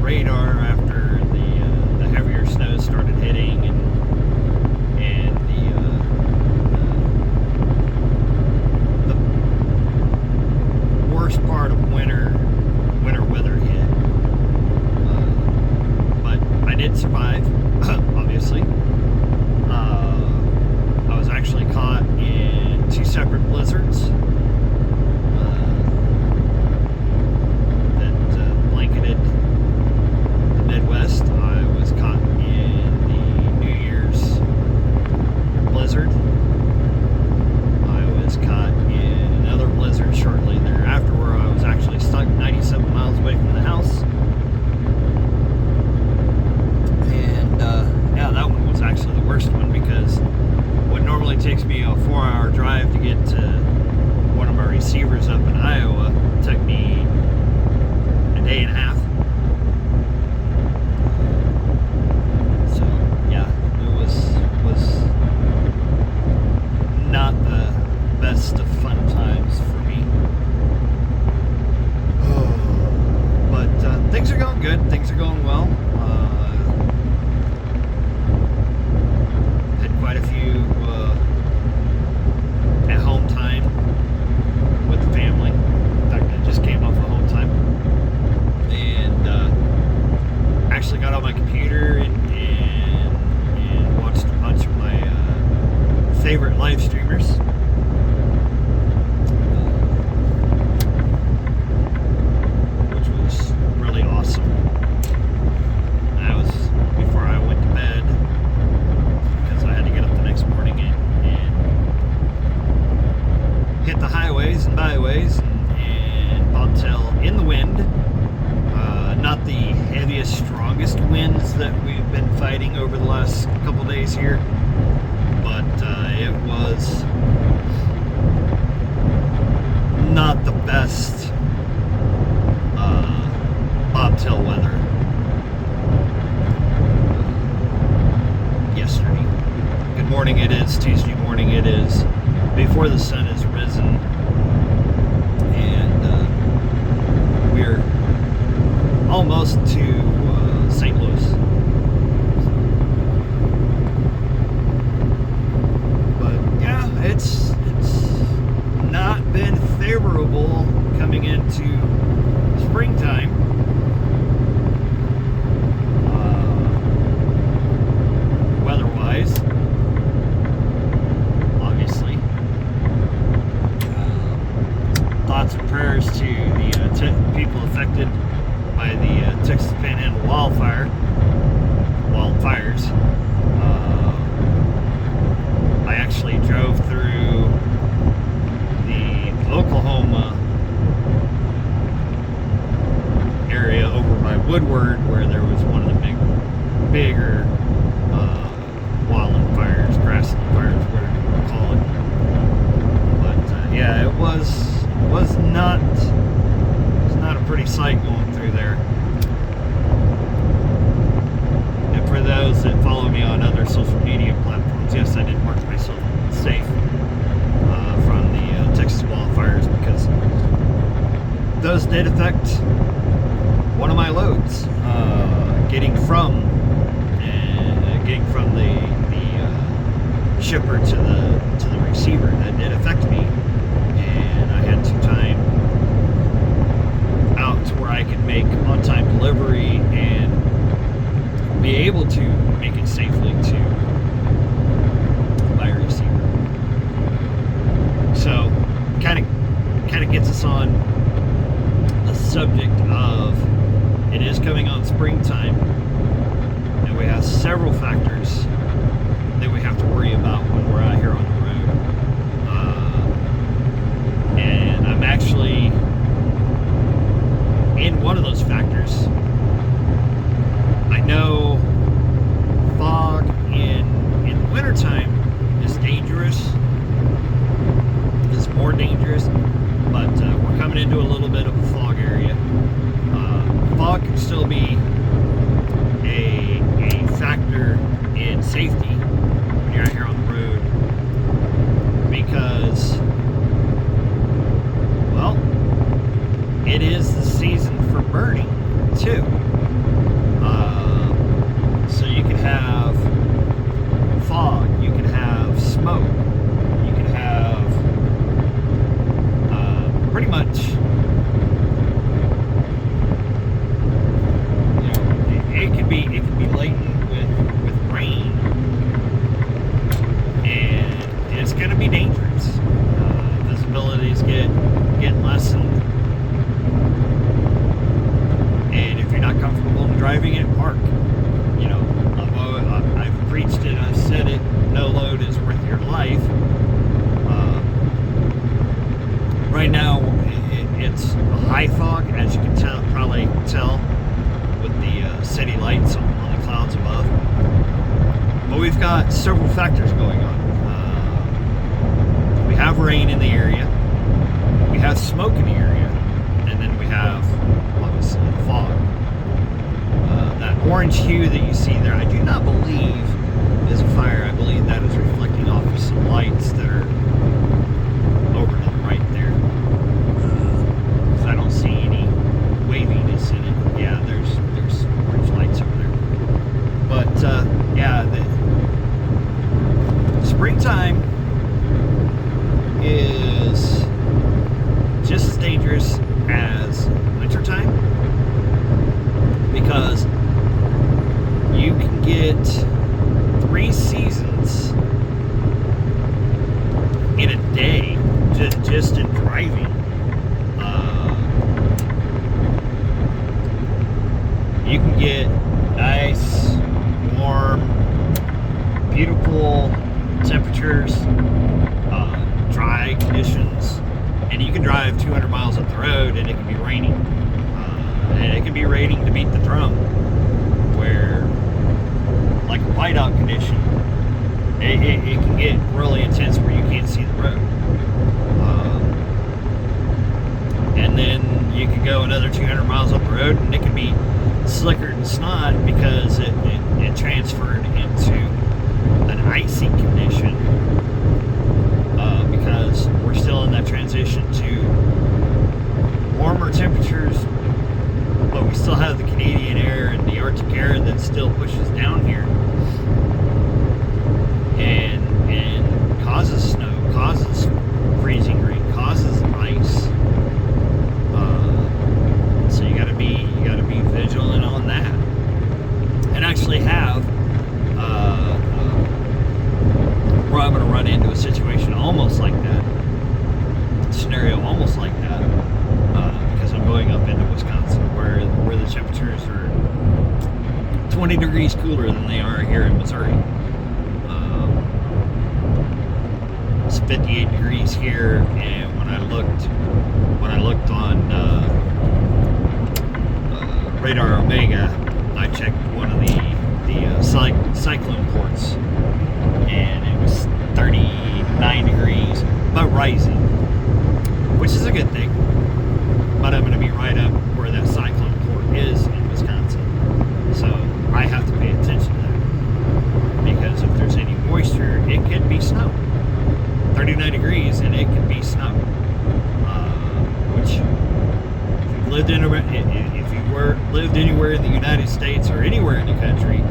radar after the heavier snow started hitting, and the worst part of winter weather hit. But I did survive, obviously. I was actually caught in 2 separate blizzards that blanketed the Midwest. I was caught in the New Year's blizzard. I was caught in another blizzard shortly thereafter, where I was actually stuck 97 miles away from the house. And yeah, that one was actually the worst one, because what normally takes me a 4-hour drive to get to one of my receivers up in Iowa took me a day and a half. So yeah, it was not the best of fun times for me. But things are going good. Things are going well. Had quite a few at home time with the family. In fact, I just came off of home time, and actually got on my computer and watched a bunch of my favorite live streamers. Which was really awesome. That was before I went to bed, because I had to get up the next morning and hit the highways and byways and bobtail in the wind. Not the heaviest, strongest winds that we've been fighting over the last couple days here, but it was not the best bobtail weather yesterday. Good morning, it is Tuesday morning. It is before the sun has risen, and we're almost to St. Louis. But yeah, it's not been favorable coming into springtime. Weather-wise, obviously. Thoughts and prayers to the people affected by the Texas Panhandle wildfires. I actually drove through the Oklahoma area over by Woodward, where there was one of the bigger wildfires, grassland fires, whatever you want to call it. But yeah, it was not a pretty sight going through there. And for those that follow me on other social media platforms, yes, I did mark myself safe from the Texas wildfires, because those did affect one of my loads. Getting from the shipper to the receiver, that did affect me, and I had to time out to where I could make on-time delivery and be able to make it safely to my receiver. So kind of gets us on the subject of, it is coming on springtime, and we have several factors that we have to worry about when we're out here on the road. And I'm actually in one of those factors. I know fog in the wintertime is dangerous, is more dangerous, but we're coming into a little bit of a fog area. Fog can still be a factor in safety when you're out here on the road, because, well, it is the season for burning too. much, you know, it can be laden with rain, and it's going to be dangerous. Visibilities get lessened, and if you're not comfortable driving it, park. You know, I've preached it, I've said it. No load is worth your life. Right now, it's a high fog, as you can probably tell with the city lights on the clouds above. But we've got several factors going on. We have rain in the area, we have smoke in the area, and then we have, obviously, fog. That orange hue that you see there, I do not believe is a fire. I believe that is reflecting off of some lights that are over to the right there. I don't see any waviness in it. Yeah, there's orange lights over there. But yeah, the springtime is just as dangerous as wintertime, because you can get 3 seasons in a day just in driving. You can get nice, warm, beautiful temperatures, dry conditions, and you can drive 200 miles up the road and it can be raining. And it can be raining to beat the drum, where, like a whiteout condition, it can get really intense where you can't see the road. And then you can go another 200 miles up the road and it can be slicker than snot because it transferred into an icy condition, because we're still in that transition to warmer temperatures, but we still have the Canadian air and the Arctic air that still pushes down here and causes snow, causes freezing rain, causes ice. So you gotta be vigilant on that, and actually have where I'm gonna run into a situation almost like that, scenario almost like that, because I'm going up into Wisconsin, where the temperatures are 20 degrees cooler than they are here in Missouri. It's 58 degrees here, and when I looked on Radar Omega, I checked one of the cyclone ports, and it was 39 degrees, but rising, which is a good thing. But I'm going to be right up where that cyclone port is in Wisconsin, so I have to pay attention to that, because if there's any moisture, it could be snow. 39 degrees and it could be snow, which if you lived anywhere in the United States or anywhere in the country,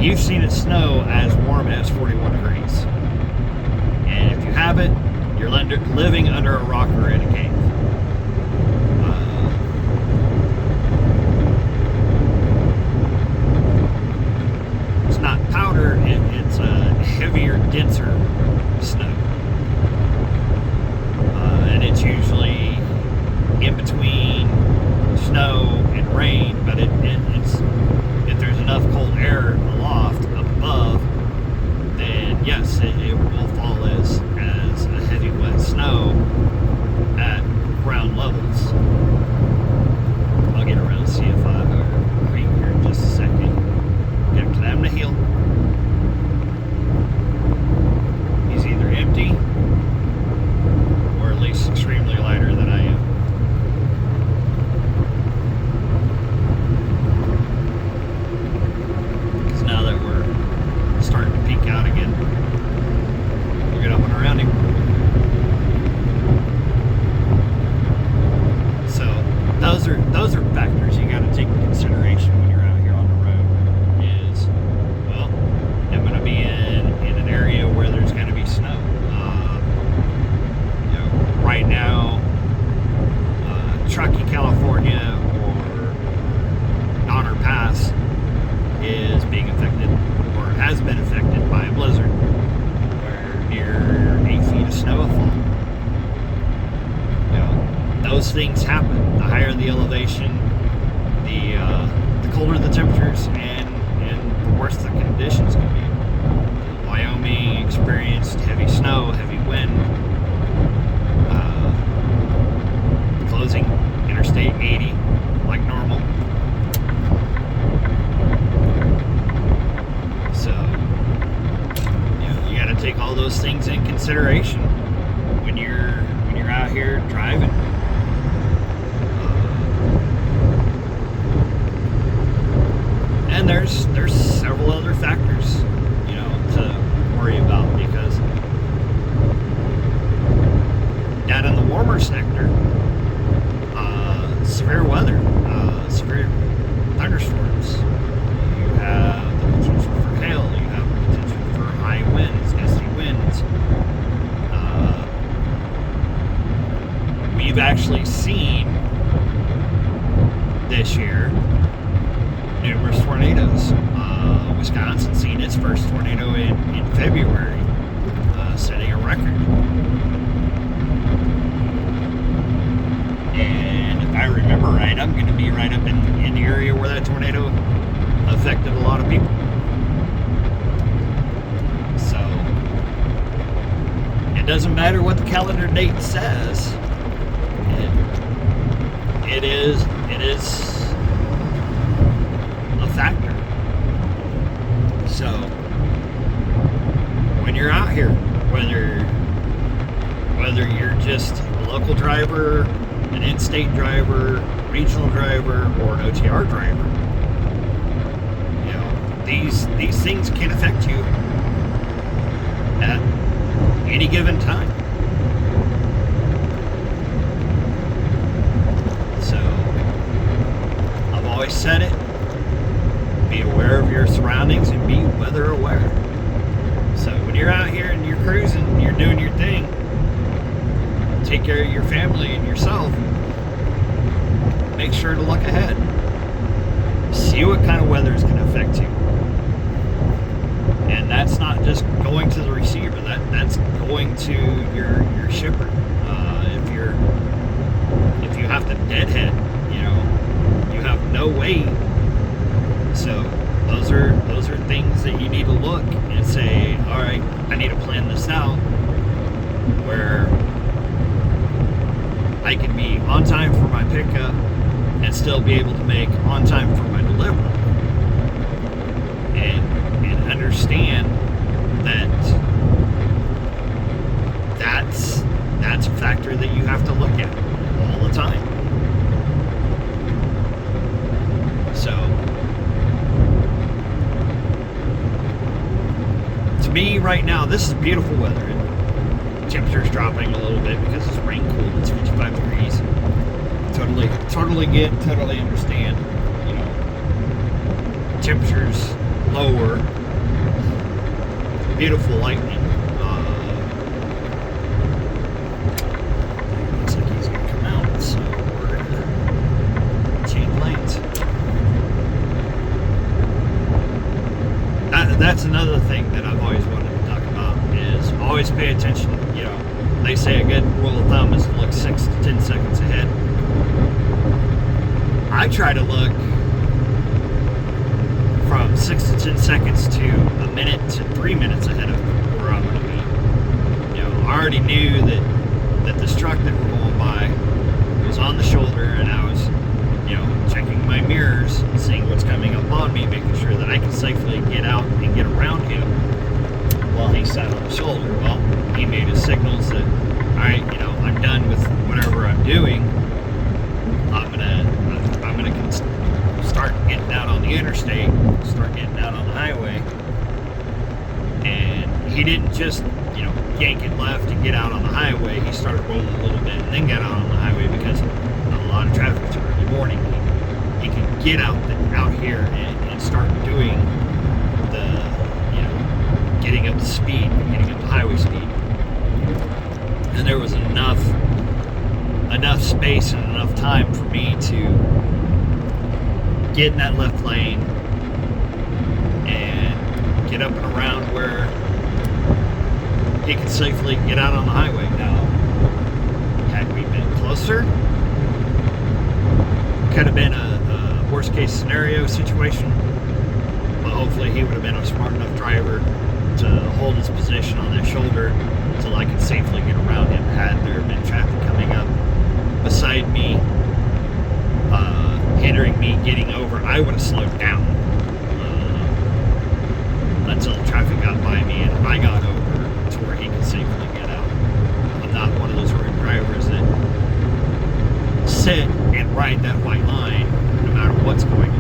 you've seen it snow as warm as 41 degrees. And if you haven't, you're living under a rock or in a cave. It's not powder, it's a heavier, denser snow. And it's usually in between snow and rain, but it's if there's enough cold air aloft above, then yes, it will fall as a heavy wet snow at ground those things happen. The higher the elevation, the colder the temperatures, and the worse the conditions can be. Wyoming experienced heavy snow, heavy wind, closing Interstate 80 like normal. So, you got to take all those things in consideration when you're out here driving. And there's several other factors, to worry about, because down in the warmer sector, severe weather, severe thunderstorms. You have the potential for hail. You have the potential for high winds, gusty winds. We've actually seen this year numerous tornadoes. Wisconsin seen its first tornado in February, setting a record. And if I remember right, I'm going to be right up in the area where that tornado affected a lot of people. So it doesn't matter what the calendar date says. It is a factor. So when you're out here, whether you're just a local driver, an in-state driver, regional driver, or an OTR driver, these things can affect you at any given time. So I've always said it, be aware of your surroundings and be weather aware. So when you're out here and you're cruising, you're doing your thing, take care of your family and yourself, make sure to look ahead. See what kind of weather is going to affect you. And that's not just going to the receiver, that's going to your shipper. If you have to deadhead, you have no way. So those are things that you need to look and say, all right, I need to plan this out where I can be on time for my pickup and still be able to make on time for my delivery. And understand that's a factor that you have to look at all the time. So to me right now, this is beautiful weather. Temperature's dropping a little bit because it's rain cooled. It's 55 degrees. Totally get, totally understand. Temperatures lower. Beautiful lightning. Looks like he's gonna come out, so we're gonna change lanes. That's another thing that I've always wanted to talk about, is always pay attention. They say a good rule of thumb is to look 6 to 10 seconds ahead. I try to look from 6 to 10 seconds to a minute to 3 minutes ahead of where I'm going to be. I already knew that this truck that we're going by was on the shoulder, and I was, checking my mirrors, seeing what's coming up on me, making sure that I can safely get out and get around him while he sat on the shoulder. Well, he made his signals that, all right, I'm done with whatever I'm doing. I'm gonna start getting out on the interstate, start getting out on the highway. And he didn't just, yank it left and get out on the highway. He started rolling a little bit and then got out on the highway because a lot of traffic was early morning. He can get out here and start doing the, getting up to speed, getting up to highway speed. And there was enough space and enough time for me to get in that left lane and get up and around where he could safely get out on the highway. Now, had we been closer, Could have been a worst case scenario situation, but hopefully he would have been a smart enough driver to hold his position on that shoulder until I could safely get around him had there been traffic coming up beside me, hindering me getting over. I would have slowed down until the traffic got by me and I got over to where he could safely get out. I'm not one of those drivers that sit and ride that white line no matter what's going on.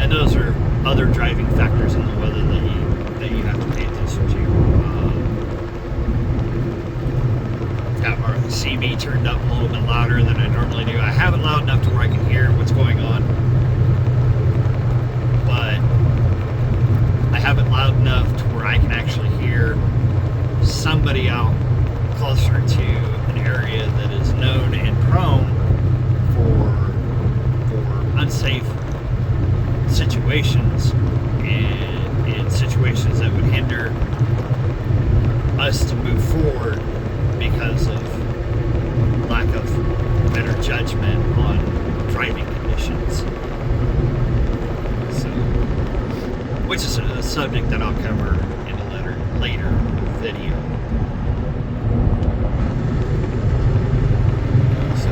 And those are other driving factors in the weather that you have to pay attention to. Got our CB turned up a little bit louder than I normally do. I have it loud enough to where I can hear what's going on, but I have it loud enough to where I can actually hear somebody out closer to an area that is known and prone for unsafe situations and in situations that would hinder us to move forward because of lack of better judgment on driving conditions. So, which is a subject that I'll cover in a later video. So,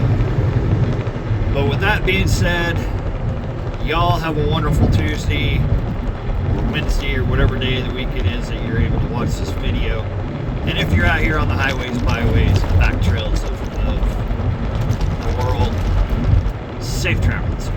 but with that being said, y'all have a wonderful Tuesday or Wednesday or whatever day of the week it is that you're able to watch this video. And if you're out here on the highways, byways, and back trails of the world, safe travels.